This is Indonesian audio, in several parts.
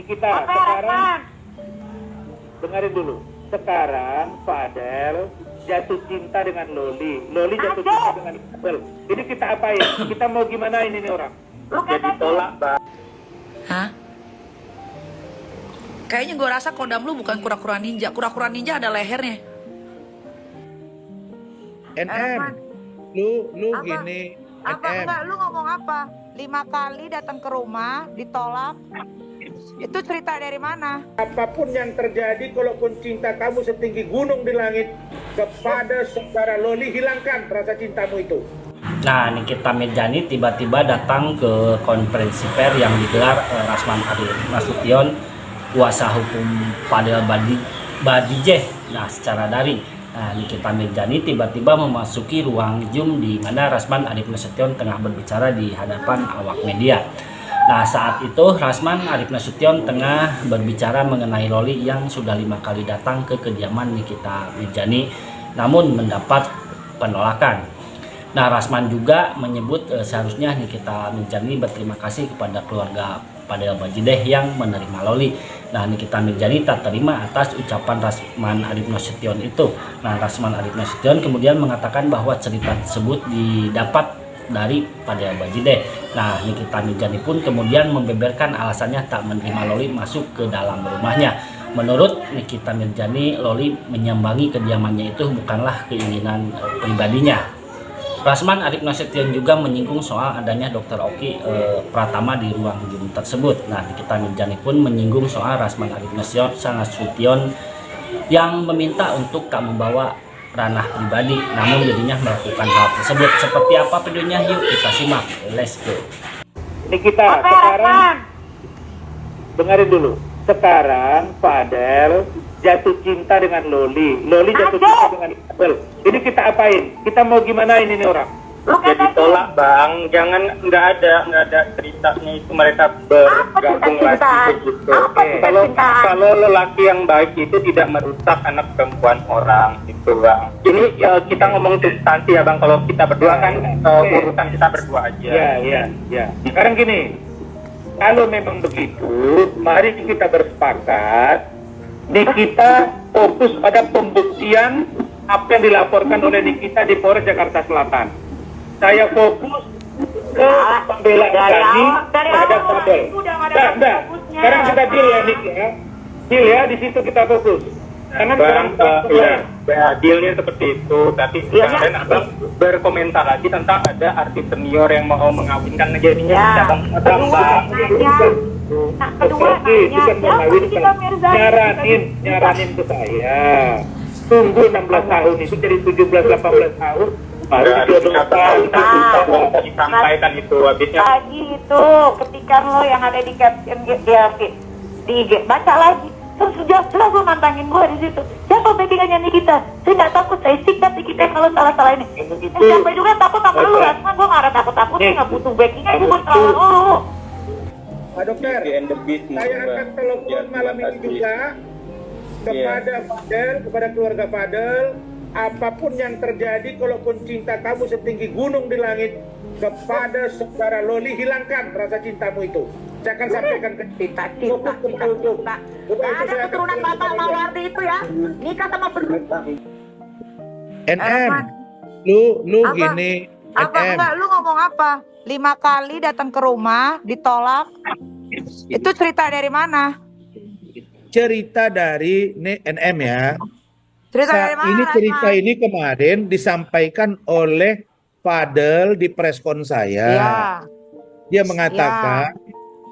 Ini kita sekarang dengerin dulu. Sekarang Fadel jatuh cinta dengan Loli. Loli jatuh cinta dengan Fadel. Ini kita apain? Kita mau gimana ini orang? Jadi tolak, Bang. Hah? Kayaknya gue rasa kodam lu bukan kura-kura ninja. Kura-kura ninja ada lehernya. NM, lu Apa? gini, Apa NM. enggak, lu ngomong apa? 5 kali datang ke rumah ditolak. Itu cerita dari mana? Apapun yang terjadi, kalaupun cinta kamu setinggi gunung di langit, kepada saudara Loli hilangkan rasa cintamu itu. Nah, Nikita Mirjani tiba-tiba datang ke konferensi pers yang digelar Rasman Arief Nasution, kuasa hukum Fadel Badijeh. Nah, secara daring. Nah, Nikita Mirjani tiba-tiba memasuki ruang Zoom di mana Rasman Arief Nasution tengah berbicara di hadapan awak media. Nah, saat itu Rasman Arief Nasution tengah berbicara mengenai Loli yang sudah 5 kali datang ke kediaman Nikita Mirjani namun mendapat penolakan. Nah, Rasman juga menyebut seharusnya Nikita Mirjani berterima kasih kepada keluarga Fadel Badijeh yang menerima Loli. Nah, Nikita Mirjani tak terima atas ucapan Rasman Arief Nasution itu. Nah, Rasman Arief Nasution kemudian mengatakan bahwa cerita tersebut didapat dari Fadel Badijeh. Nah, Nikita Mirjani pun kemudian membeberkan alasannya tak menerima Loli masuk ke dalam rumahnya. Menurut Nikita Mirjani, Loli menyambangi kediamannya itu bukanlah keinginan pribadinya. Rasman Arief Nasution juga menyinggung soal adanya Dr. Oki Pratama di ruang Zoom tersebut. Nah, Nikita Mirjani pun menyinggung soal Rasman Arief Nasution yang meminta untuk tak membawa ranah pribadi, namun dirinya melakukan hal tersebut. Seperti apa videonya? Yuk kita simak. Let's go. Ini kita sekarang dengerin dulu. Sekarang Fadel jatuh cinta dengan Loli. Loli jatuh cinta dengan Fadel. Ini kita apain? Kita mau gimana ini orang? Jadi tolak, Bang. Jangan, nggak ada ceritanya itu mereka bergabung lagi begitu. Kalau lelaki yang baik itu tidak merusak anak perempuan orang itu, Bang. Ini kita ngomong substansi ya, Bang. Kalau kita berdua kan urusan kita berdua aja. Ya. Sekarang gini, kalau memang begitu, mari kita bersepakat. Nikita fokus pada pembuktian apa yang dilaporkan oleh Nikita di Polres Jakarta Selatan. Saya fokus ke pembelaan kami terhadap Fadel. Nah, sekarang kita deal ya, Nik ya. Deal ya, di situ kita fokus. Jangan sekarang dealnya seperti itu. Tapi kemarin Abang berkomentar lagi tentang ada artis senior yang mau mengawinkan jadinya Bang. Nah, kedua nyaranin ke saya. Tunggu 16 tahun itu jadi 17-18 tahun. Baru disampaikan itu habisnya. Lagi itu ketika lo yang ada di caption di IG baca lagi. Terus jelas lo nantangin gue di situ. Siapa backingannya Nikita? Saya nggak takut, saya sikat Nikita kalau salah ini. Siapa juga takut sama lu, Rasman. Gue nggak ada takut-takutnya, nggak butuh backingan. Gue buat lawan lu. Pak Dokter, saya akan telepon malam ini juga kepada Fadel, kepada keluarga Fadel. Apapun yang terjadi, kalaupun cinta kamu setinggi gunung di langit, kepada saudara Loli hilangkan rasa cintamu itu. Saya akan sampaikan ke Cinta. Ada keturunan Bapak Mawardi itu ya, nikah sama berdua. NM, lu Apa? gini, Apa NM. enggak, lu ngomong apa? 5 kali datang ke rumah ditolak. Itu cerita dari mana? Cerita dari NM ya. Cerita dari mana? Ini cerita Rasman? ini kemarin disampaikan oleh Fadel di preskon saya. Iya. Dia mengatakan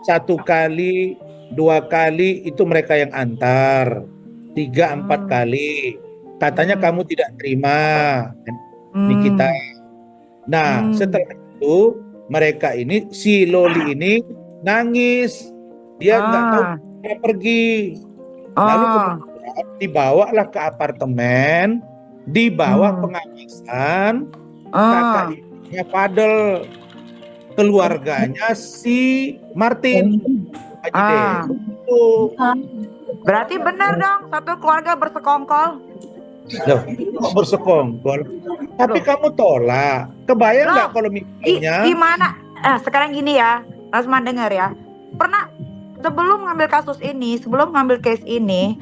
1 kali, 2 kali itu mereka yang antar, 3, 4 kali. Katanya kamu tidak terima, Nikita. Nah, setelah itu mereka ini, si Loli ini nangis. Dia nggak tahu dia pergi. Lalu kemudian dibawalah ke apartemen, dibawa pengawasan kakaknya Fadel, keluarganya si Martin. Berarti benar dong, satu keluarga bersekongkol. Loh, kok bersekongkol? Tapi kamu tolak. Kebayang nggak kalau misalnya Gimana? Sekarang gini ya, Rasman dengar ya. Pernah sebelum ngambil kasus ini, sebelum ngambil case ini,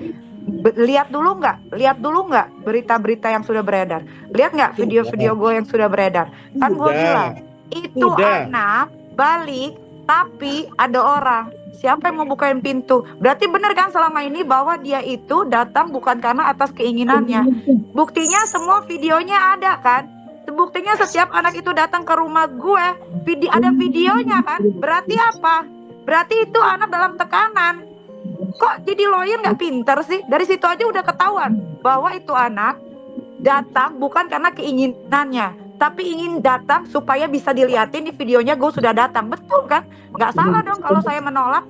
lihat dulu nggak berita-berita yang sudah beredar, lihat nggak video-video gue yang sudah beredar. Kan gue bilang itu anak balik tapi ada orang, siapa yang mau bukain pintu? Berarti benar kan selama ini bahwa dia itu datang bukan karena atas keinginannya. Buktinya semua videonya ada kan. Buktinya setiap anak itu datang ke rumah gue, ada videonya kan. Berarti apa? Berarti itu anak dalam tekanan. Kok jadi lawyer nggak pinter sih? Dari situ aja udah ketahuan bahwa itu anak datang bukan karena keinginannya, tapi ingin datang supaya bisa dilihatin di videonya gue sudah datang. Betul kan? Nggak salah dong kalau saya menolak.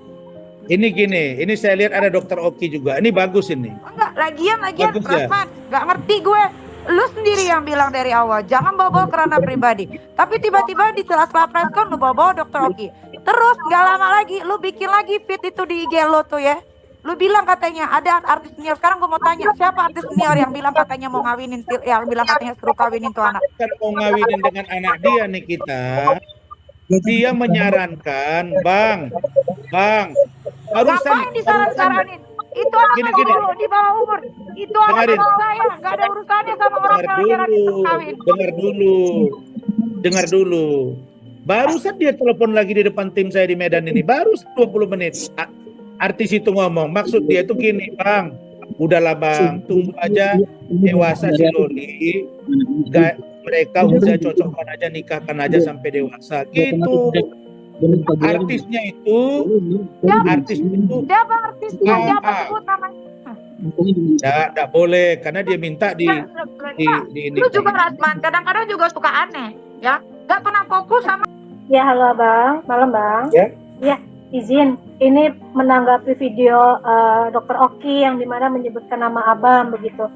Ini gini, ini saya lihat ada Dokter Oki juga. Ini bagus ini. Enggak, lagian Bagus ya? Rasman, nggak ngerti gue. Lu sendiri yang bilang dari awal, jangan bawa-bawa ke ranah pribadi. Tapi tiba-tiba di sela-sela preskon lu bawa-bawa Dokter Oki. Terus nggak lama lagi, lu bikin lagi feed itu di IG lo tuh ya. Lu bilang katanya ada artis senior. Sekarang gue mau tanya, siapa artis senior yang bilang katanya mau ngawinin, yang bilang katanya suruh kawinin tuh anak? Kan mau ngawinin dengan anak dia nih kita. Dia menyarankan, Bang, barusan Ngapain disaran-saranin? Itu anak Gini. dulu di bawah umur. Itu anak Dengerin. saya, nggak ada urusannya sama orang yang kawin. Dengar dulu. Barusan dia telepon lagi di depan tim saya di Medan ini, baru 20 menit. Artis itu ngomong, maksud dia itu gini, Bang, udahlah Bang, tunggu aja dewasa si Loli, mereka udah cocokkan aja, nikahkan aja sampai dewasa, gitu. Artisnya itu, Siapa artisnya? Siapa sebut namanya? Enggak boleh karena dia minta di ini. Lu juga Rasman, kadang-kadang juga suka aneh, ya. Gak pernah fokus sama. Ya, halo Bang, malam Bang. Ya, izin. Ini menanggapi video Dr. Oki yang dimana menyebutkan nama Abang begitu.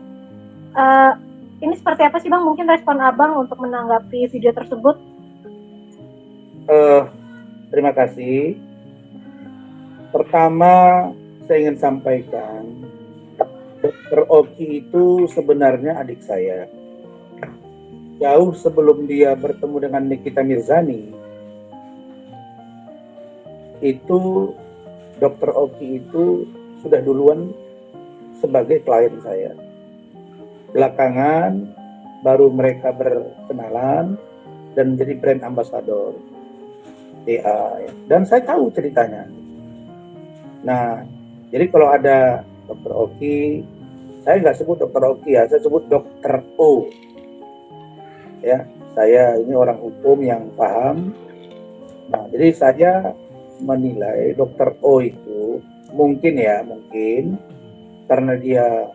Ini seperti apa sih Bang? Mungkin respon Abang untuk menanggapi video tersebut? Terima kasih. Pertama, saya ingin sampaikan, Dr. Oki itu sebenarnya adik saya. Jauh sebelum dia bertemu dengan Nikita Mirzani, itu Dr. Oki itu sudah duluan sebagai klien saya. Belakangan baru mereka berkenalan dan menjadi brand ambassador DA. Dan saya tahu ceritanya. Nah, jadi kalau ada Dr. Oki, saya nggak sebut Dr. Oki ya, saya sebut Dr. O. Ya, saya ini orang hukum yang paham. Nah, jadi saya menilai Dr. O itu mungkin karena dia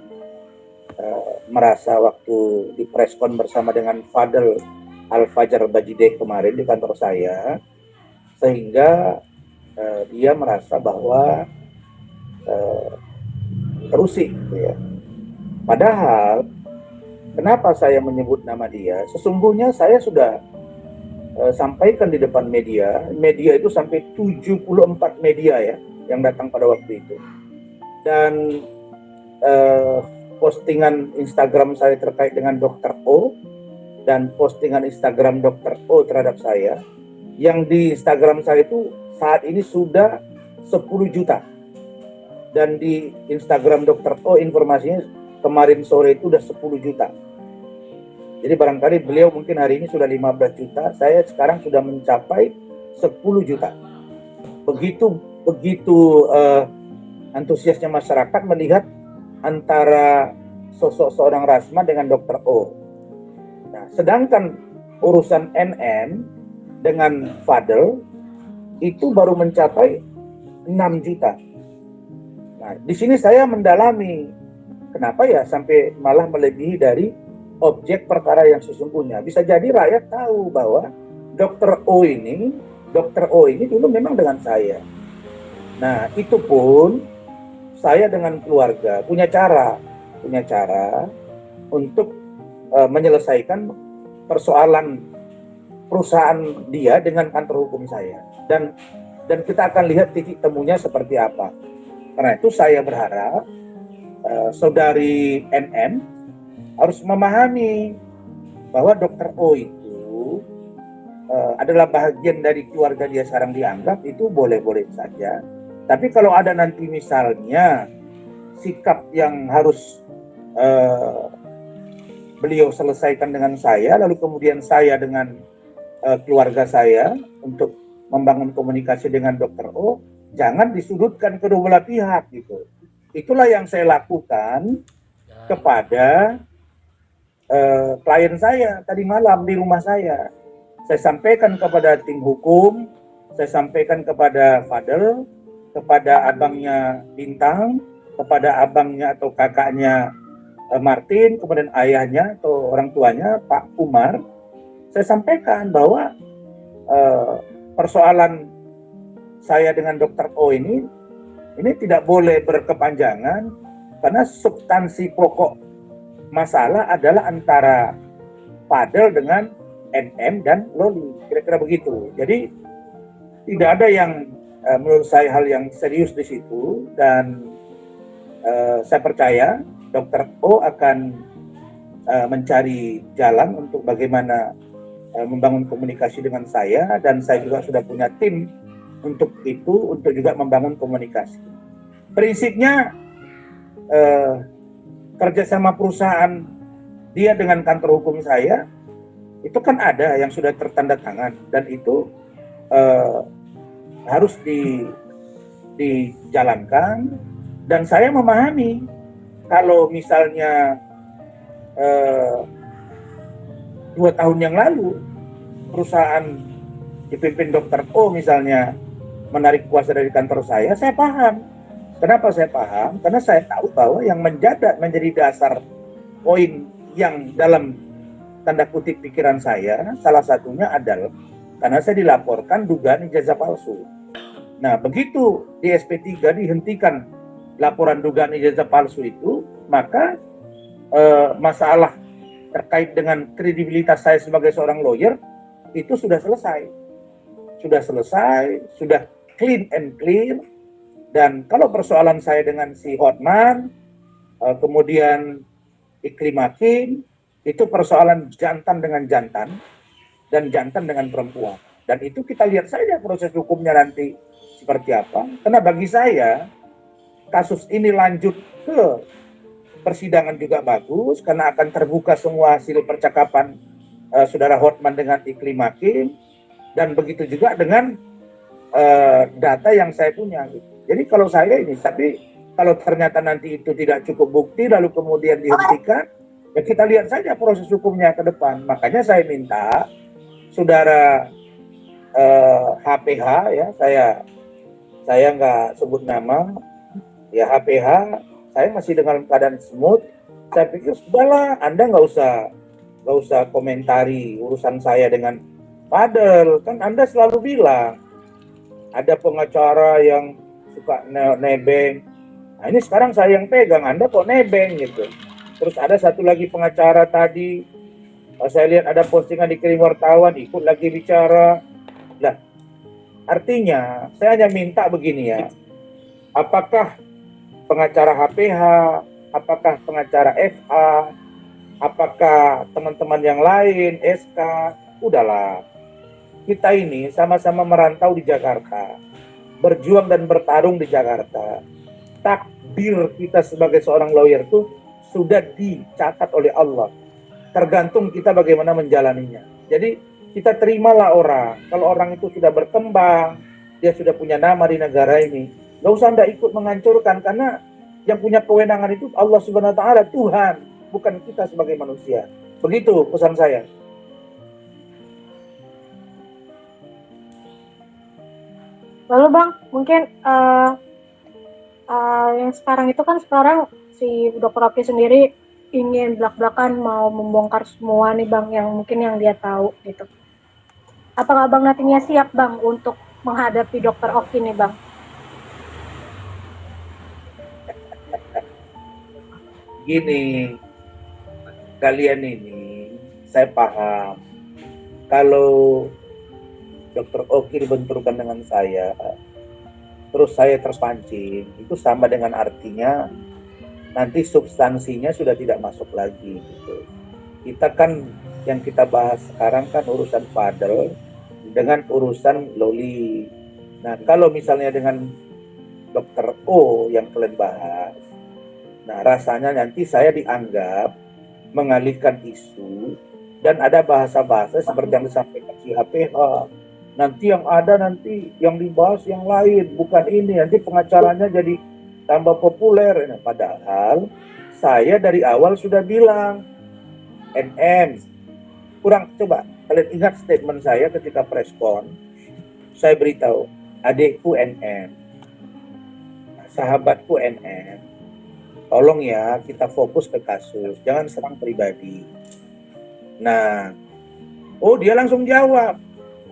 merasa waktu di preskon bersama dengan Fadel Al-Fajar Bajideh kemarin di kantor saya, sehingga dia merasa bahwa terusik gitu ya. Padahal kenapa saya menyebut nama dia? Sesungguhnya saya sudah sampaikan di depan media itu sampai 74 media ya yang datang pada waktu itu. Dan postingan Instagram saya terkait dengan Dr. O dan postingan Instagram Dr. O terhadap saya, yang di Instagram saya itu saat ini sudah 10 juta. Dan di Instagram Dr. O informasinya kemarin sore itu udah 10 juta. Jadi barangkali beliau mungkin hari ini sudah 15 juta, saya sekarang sudah mencapai 10 juta. Begitu antusiasnya masyarakat melihat antara sosok seorang Rasman dengan Dr. O. Nah, sedangkan urusan NN dengan Fadel itu baru mencapai 6 juta. Nah, di sini saya mendalami kenapa ya sampai malah melebihi dari objek perkara yang sesungguhnya. Bisa jadi rakyat tahu bahwa Dr. O ini dulu memang dengan saya. Nah, itu pun saya dengan keluarga punya cara untuk menyelesaikan persoalan perusahaan dia dengan kantor hukum saya. Dan kita akan lihat titik temunya seperti apa. Karena itu saya berharap saudari NN harus memahami bahwa Dr. O itu adalah bagian dari keluarga dia sekarang dianggap, itu boleh-boleh saja. Tapi kalau ada nanti misalnya sikap yang harus beliau selesaikan dengan saya, lalu kemudian saya dengan keluarga saya untuk membangun komunikasi dengan Dr. O, jangan disudutkan kedua belah pihak gitu. Itulah yang saya lakukan kepada klien saya tadi malam di rumah saya. Saya sampaikan kepada tim hukum, saya sampaikan kepada Fadel, kepada abangnya Bintang, kepada abangnya atau kakaknya Martin, kemudian ayahnya atau orang tuanya Pak Umar. Saya sampaikan bahwa persoalan saya dengan Dr. O ini tidak boleh berkepanjangan karena substansi pokok masalah adalah antara Fadel dengan NM dan Loli, kira-kira begitu. Jadi tidak ada yang menurut saya hal yang serius di situ, dan saya percaya Dr. O akan mencari jalan untuk bagaimana membangun komunikasi dengan saya, dan saya juga sudah punya tim untuk itu, untuk juga membangun komunikasi. Prinsipnya kerjasama perusahaan dia dengan kantor hukum saya itu kan ada yang sudah tertanda tangan, dan itu harus dijalankan. Dan saya memahami kalau misalnya 2 tahun yang lalu perusahaan dipimpin Dr. O misalnya menarik kuasa dari kantor saya paham. Kenapa saya paham? Karena saya tahu bahwa yang menjadi dasar poin yang dalam tanda kutip pikiran saya, salah satunya adalah karena saya dilaporkan dugaan ijazah palsu. Nah, begitu di SP3 dihentikan laporan dugaan ijazah palsu itu, maka masalah terkait dengan kredibilitas saya sebagai seorang lawyer itu sudah selesai. Sudah clean and clear. Dan kalau persoalan saya dengan si Hotman, kemudian Iklim Hakim, itu persoalan jantan dengan jantan dan jantan dengan perempuan. Dan itu kita lihat saja proses hukumnya nanti seperti apa. Karena bagi saya kasus ini lanjut ke persidangan juga bagus, karena akan terbuka semua hasil percakapan saudara Hotman dengan Iklim Hakim, dan begitu juga dengan data yang saya punya. Jadi kalau saya ini, tapi kalau ternyata nanti itu tidak cukup bukti lalu kemudian dihentikan, ya kita lihat saja proses hukumnya ke depan. Makanya saya minta saudara HPH, ya saya nggak sebut nama, ya HPH, saya masih dengan keadaan smooth. Saya pikir sudahlah, Anda nggak usah komentari urusan saya dengan Fadel. Kan Anda selalu bilang ada pengacara yang suka nebeng. Nah ini sekarang saya yang pegang, Anda kok nebeng gitu. Terus ada satu lagi pengacara tadi, saya lihat ada postingan dikirim wartawan, ikut lagi bicara. Nah, artinya saya hanya minta begini ya, apakah pengacara HPH, apakah pengacara FA, apakah teman-teman yang lain, SK, udahlah. Kita ini sama-sama merantau di Jakarta, berjuang dan bertarung di Jakarta. Takdir kita sebagai seorang lawyer itu sudah dicatat oleh Allah. Tergantung kita bagaimana menjalaninya. Jadi kita terimalah orang. Kalau orang itu sudah berkembang, dia sudah punya nama di negara ini, gak usah Anda ikut menghancurkan, karena yang punya kewenangan itu Allah Subhanahu wa Ta'ala, Tuhan, bukan kita sebagai manusia. Begitu pesan saya. Lalu Bang, mungkin yang sekarang itu kan sekarang si Dr. Oki sendiri ingin belak-belakan mau membongkar semua nih Bang, yang mungkin yang dia tahu gitu. Apakah Bang nantinya siap Bang untuk menghadapi Dr. Oki nih Bang? Gini, kalian ini saya paham kalau Dr. Oki dibenturkan dengan saya, terus saya terpancing, itu sama dengan artinya nanti substansinya sudah tidak masuk lagi gitu. Kita kan yang kita bahas sekarang kan urusan Fadel dengan urusan Loli. Nah kalau misalnya dengan Dr. O yang kalian bahas. Nah, rasanya nanti saya dianggap mengalihkan isu dan ada bahasa-bahasa seperti yang disampaikan si HPH. Nanti yang dibahas yang lain, bukan ini. Nanti pengacaranya jadi tambah populer. Nah, padahal saya dari awal sudah bilang, NM, coba kalian ingat statement saya ketika preskon, saya beritahu, adikku NM, sahabatku NM, tolong ya kita fokus ke kasus, jangan serang pribadi. Nah, dia langsung jawab,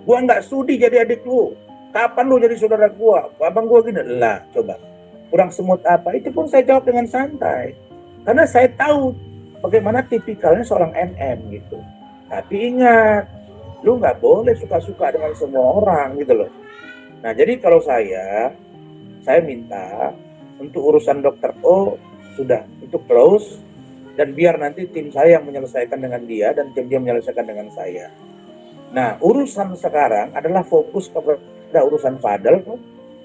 gua nggak sudi jadi adik lu, kapan lu jadi saudara gua, abang gua gini. Lah, coba, kurang semut apa? Itu pun saya jawab dengan santai, karena saya tahu bagaimana tipikalnya seorang NM gitu. Tapi ingat, lu nggak boleh suka-suka dengan semua orang gitu loh. Nah, jadi kalau saya minta untuk urusan Dr. O sudah itu close, dan biar nanti tim saya yang menyelesaikan dengan dia dan tim dia menyelesaikan dengan saya. Nah, urusan sekarang adalah fokus kepada urusan Fadel,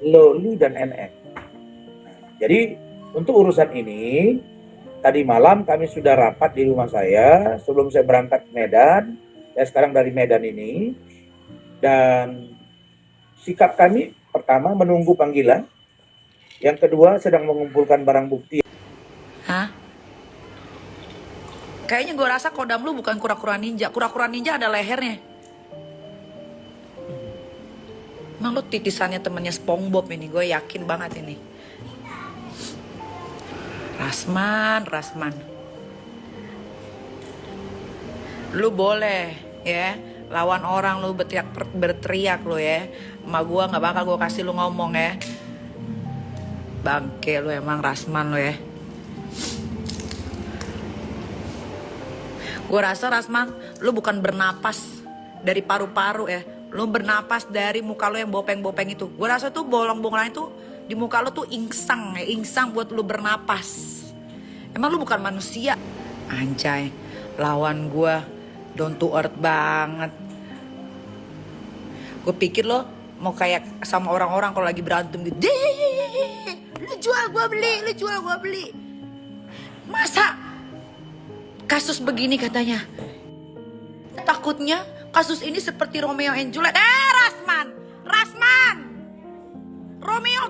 Loli, dan NM. Nah, jadi untuk urusan ini, tadi malam kami sudah rapat di rumah saya sebelum saya berangkat ke Medan. Saya sekarang dari Medan ini, dan sikap kami pertama menunggu panggilan, yang kedua sedang mengumpulkan barang bukti. Hah? Kayaknya gue rasa kodam lu bukan kura-kura ninja. Kura-kura ninja ada lehernya. Emang lu titisannya temennya SpongeBob ini, gue yakin banget ini. Rasman. Lu boleh ya lawan orang, lu berteriak lu ya. Sama gue nggak bakal gue kasih lu ngomong ya. Bangke lu emang, Rasman lu ya. Gue rasa Rasman, lu bukan bernapas dari paru-paru ya. Lu bernapas dari muka lu yang bopeng-bopeng itu. Gue rasa tuh bolong-bolongan itu di muka lu tuh insang buat lu bernapas. Emang lu bukan manusia. Anjay, lawan gue down to earth banget. Gue pikir lo mau kayak sama orang-orang kalau lagi berantem gitu. Lu jual gue beli. Masa kasus begini katanya? Takutnya kasus ini seperti Romeo and Juliet. Rasman. Romeo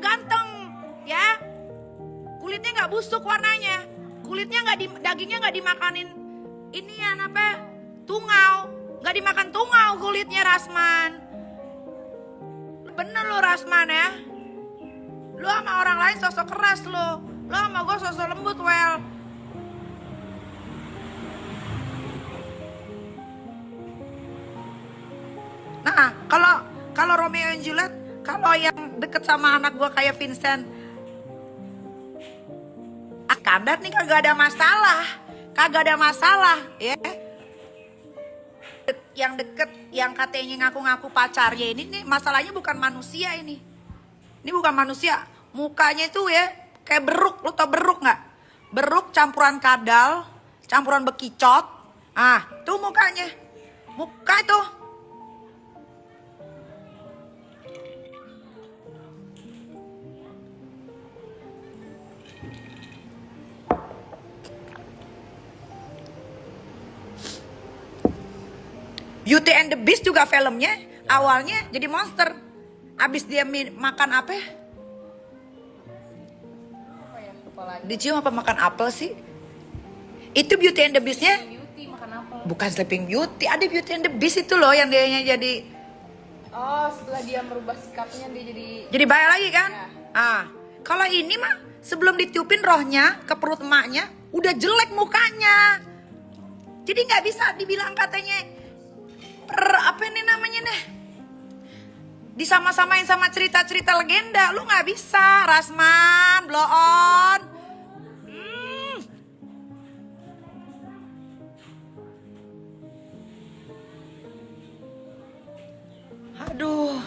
ganteng, ya. Kulitnya nggak busuk warnanya. Dagingnya nggak dimakanin ini ya apa? Tungau. Nggak dimakan tungau kulitnya Rasman. Bener lo Rasman ya. Lo sama orang lain sosok keras lo. Lo sama gue sosok lembut well. Nah, kalau Romeo and Juliet, kalau yang deket sama anak gue kayak Vincent, Iskandar nih kagak ada masalah, ya. Yang deket, yang katanya ngaku-ngaku pacarnya ini nih masalahnya bukan manusia ini. Ini bukan manusia, mukanya itu ya kayak beruk, lo tau beruk nggak? Beruk campuran kadal, campuran bekicot, tuh mukanya, muka itu. Beauty and the Beast juga filmnya awalnya jadi monster. Abis dia makan apa ya? Dicium apa makan apel sih? Itu Beauty and the Beast-nya? Bukan Sleeping Beauty. Ada Beauty and the Beast itu loh yang dianya jadi. Oh, setelah dia merubah sikapnya dia jadi baik lagi kan? Ya. Kalau ini mah sebelum ditiupin rohnya ke perut emaknya udah jelek mukanya. Jadi nggak bisa dibilang katanya apa ini namanya nih? Disama-samain sama cerita-cerita legenda, lu nggak bisa, Rasman, blow on. Aduh,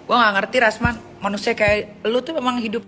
gua nggak ngerti Rasman, manusia kayak lu tuh memang hidup